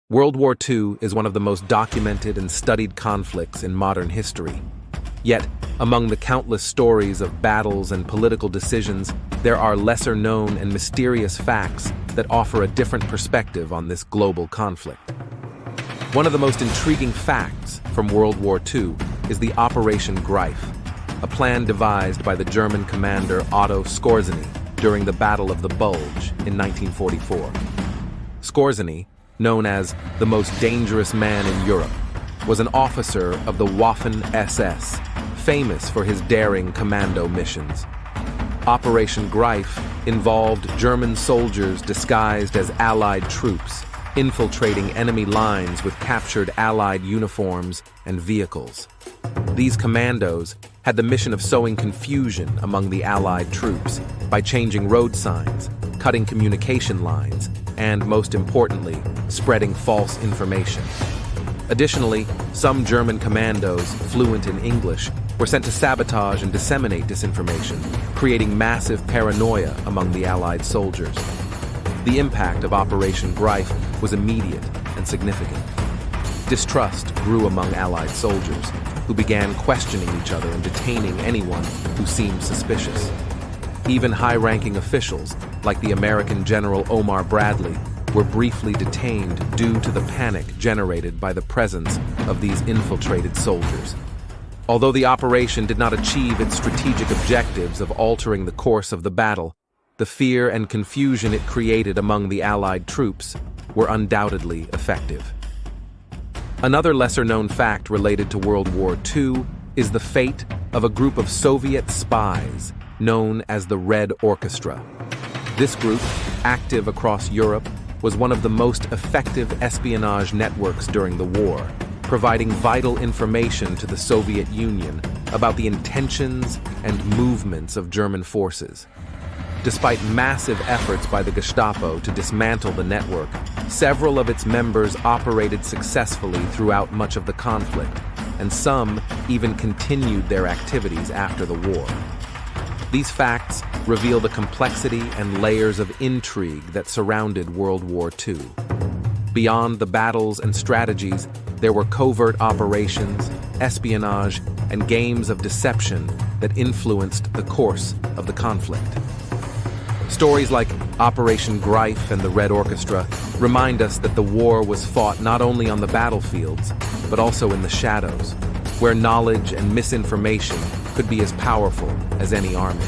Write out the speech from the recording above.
World War II is one of the most documented and studied conflicts in modern history. Yet, among the countless stories of battles and political decisions, there are lesser-known and mysterious facts that offer a different perspective on this global conflict. One of the most intriguing facts from World War II is the Operation Greif, a plan devised by the German commander Otto Skorzeny during the Battle of the Bulge in 1944. Skorzeny, known as the most dangerous man in Europe, was an officer of the Waffen-SS, famous for his daring commando missions. Operation Greif involved German soldiers disguised as Allied troops, infiltrating enemy lines with captured Allied uniforms and vehicles. These commandos had the mission of sowing confusion among the Allied troops by changing road signs, cutting communication lines, and, most importantly, spreading false information. Additionally, some German commandos, fluent in English, were sent to sabotage and disseminate disinformation, creating massive paranoia among the Allied soldiers. The impact of Operation Greif was immediate and significant. Distrust grew among Allied soldiers, who began questioning each other and detaining anyone who seemed suspicious. Even high-ranking officials, like the American General Omar Bradley, were briefly detained due to the panic generated by the presence of these infiltrated soldiers. Although the operation did not achieve its strategic objectives of altering the course of the battle, the fear and confusion it created among the Allied troops were undoubtedly effective. Another lesser-known fact related to World War II is the fate of a group of Soviet spies known as the Red Orchestra. This group, active across Europe, was one of the most effective espionage networks during the war, providing vital information to the Soviet Union about the intentions and movements of German forces. Despite massive efforts by the Gestapo to dismantle the network, several of its members operated successfully throughout much of the conflict, and some even continued their activities after the war. These facts reveal the complexity and layers of intrigue that surrounded World War II. Beyond the battles and strategies, there were covert operations, espionage, and games of deception that influenced the course of the conflict. Stories like Operation Greif and the Red Orchestra remind us that the war was fought not only on the battlefields, but also in the shadows, where knowledge and misinformation could be as powerful as any army.